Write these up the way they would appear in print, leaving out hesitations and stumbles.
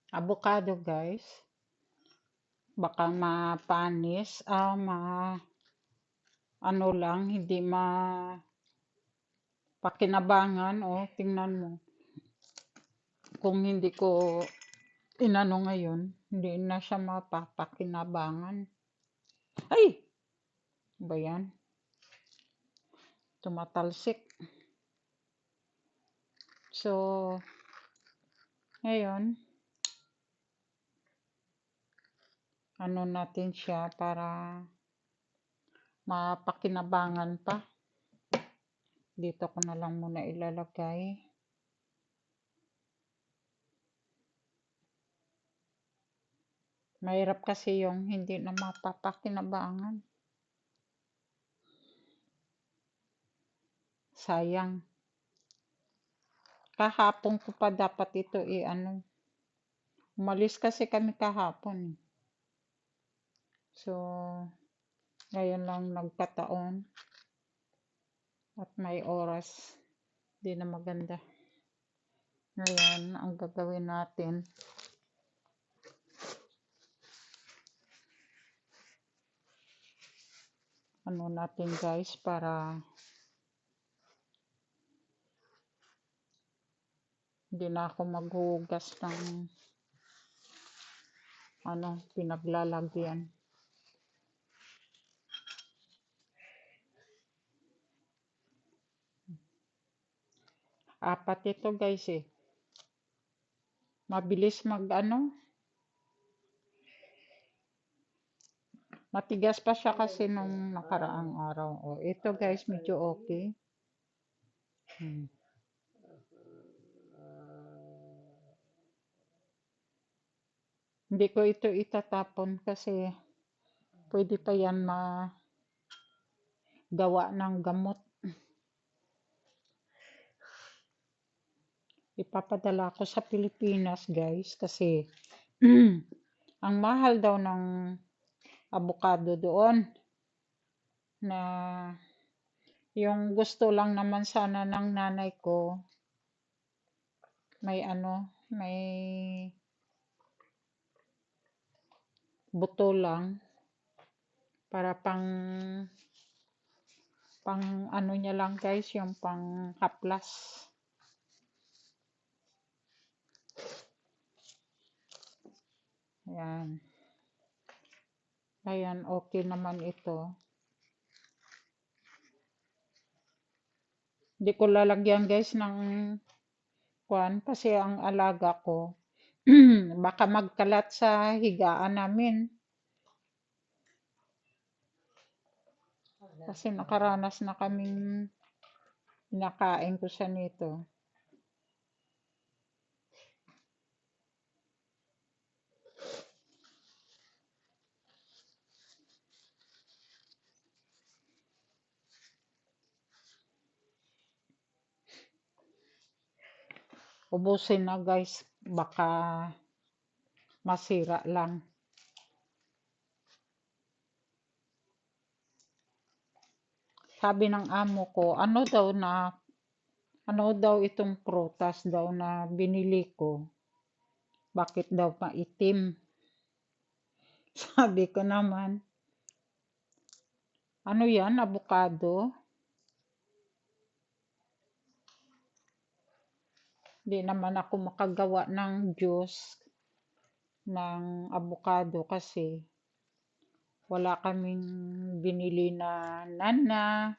Avocado guys, baka mapanis, ano lang, hindi pakinabangan. O tingnan mo, kung hindi ko inano ngayon, hindi na siya mapapakinabangan. Ay! Ba yan? Tumatalsik. So, ngayon, ano natin siya para mapakinabangan pa. Dito ko na lang muna ilalagay. Mahirap kasi yung hindi na mapapakinabangan. Sayang. Kahapon ko pa dapat ito i-ano. Umalis kasi kami kahapon. So, ngayon lang nagkataon. At may oras. Di na maganda. Ngayon, ang gagawin natin, ano natin guys, para hindi na ako maghugas ng pinaglalagyan. Apat ito guys eh. Mabilis matigas pa siya kasi nung nakaraang araw. O, ito guys, medyo okay. Hindi ko ito itatapon kasi pwede pa yan magawa ng gamot. Ipapadala ko sa Pilipinas guys kasi ang mahal daw ng avocado doon, na yung gusto lang naman sana ng nanay ko may buto lang para pang ano niya lang guys, yung pang haplas. Ayan, okay naman ito. Hindi ko lalagyan guys ng kasi ang alaga ko baka magkalat sa higaan namin. Kasi nakaranas na kaming nakain ko siya nito. Ubusin na guys, baka masira lang. Sabi ng amo ko, ano daw itong prutas daw na binili ko? Bakit daw maitim? Sabi ko naman, ano yan, avocado? Hindi naman ako makagawa ng juice ng avocado kasi wala kaming binili na nana.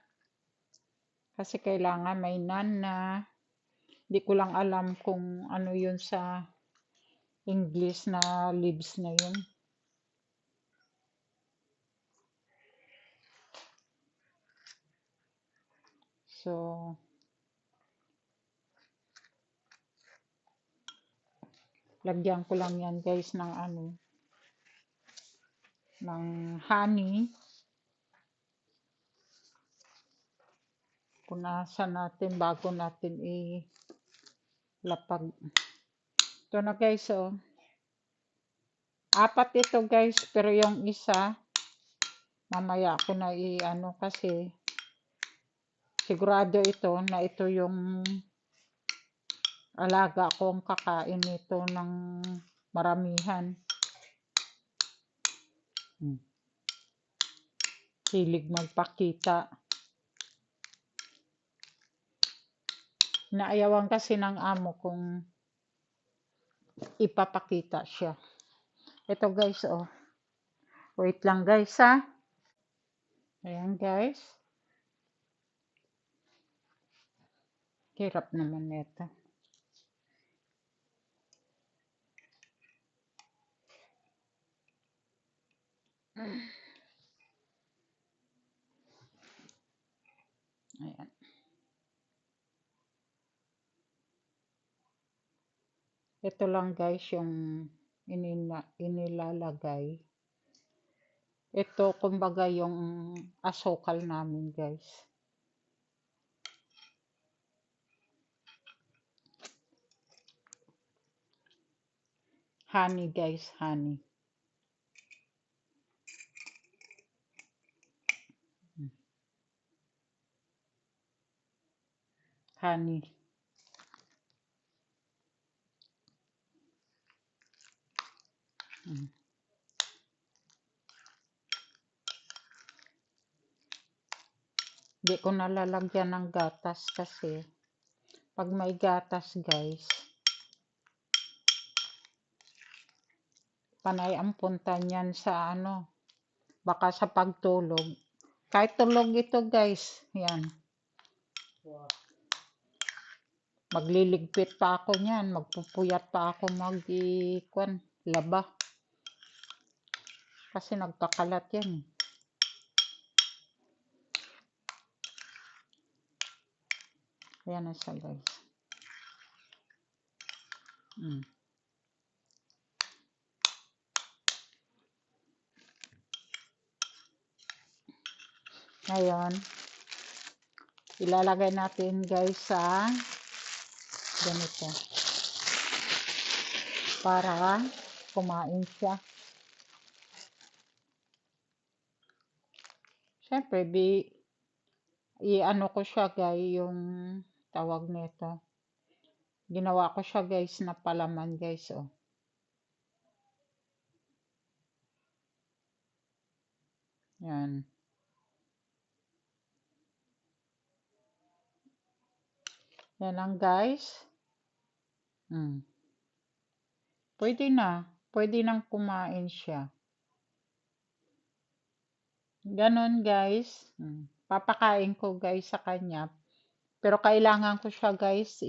Kasi kailangan may nana. Hindi ko lang alam kung ano yun sa English na leaves na yun. So, lagyan ko lang yan guys ng ng honey. Punasan natin bago natin ilapag. Ito na guys, oh. Apat ito guys, pero yung isa mamaya ako na kasi sigurado ito na ito yung alaga kong kakain nito ng maramihan. Hilig magpakita. Naayawan kasi ng amo kung ipapakita siya. Ito guys, oh. Wait lang guys, ha. Ayan guys. Hirap naman nito. Ayan. Ito lang guys yung inilalagay. Ito kumbaga yung asukal namin guys. Honey guys, honey. Honey. Hindi ko nalalagyan ng gatas kasi pag may gatas guys, panay ang punta niyan sa ano, baka sa pagtulog. Kahit tulog ito guys, yan. Magliligpit pa ako niyan, magpupuyat pa ako laba. Kasi nagkakalat yan. Ayan na siya guys. Ngayon, ilalagay natin guys sa ganito. Para kumain siya. Siyempre, i-ano ko siya guys, yung tawag nito. Ginawa ko siya guys na palaman guys, oh. Yan. Yan lang guys. Pwede na. Pwede nang kumain siya. Ganon guys. Papakain ko guys sa kanya. Pero kailangan ko siya guys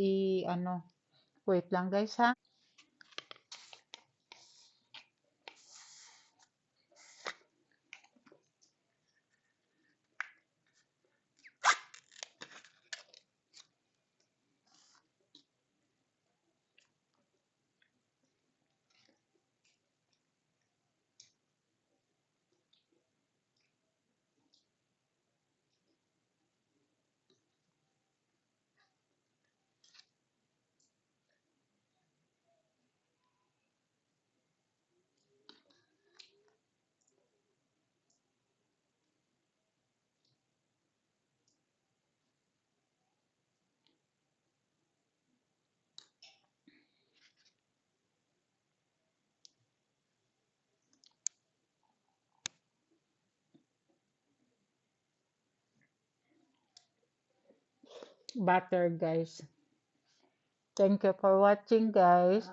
wait lang guys ha. Butter guys. Thank you for watching guys.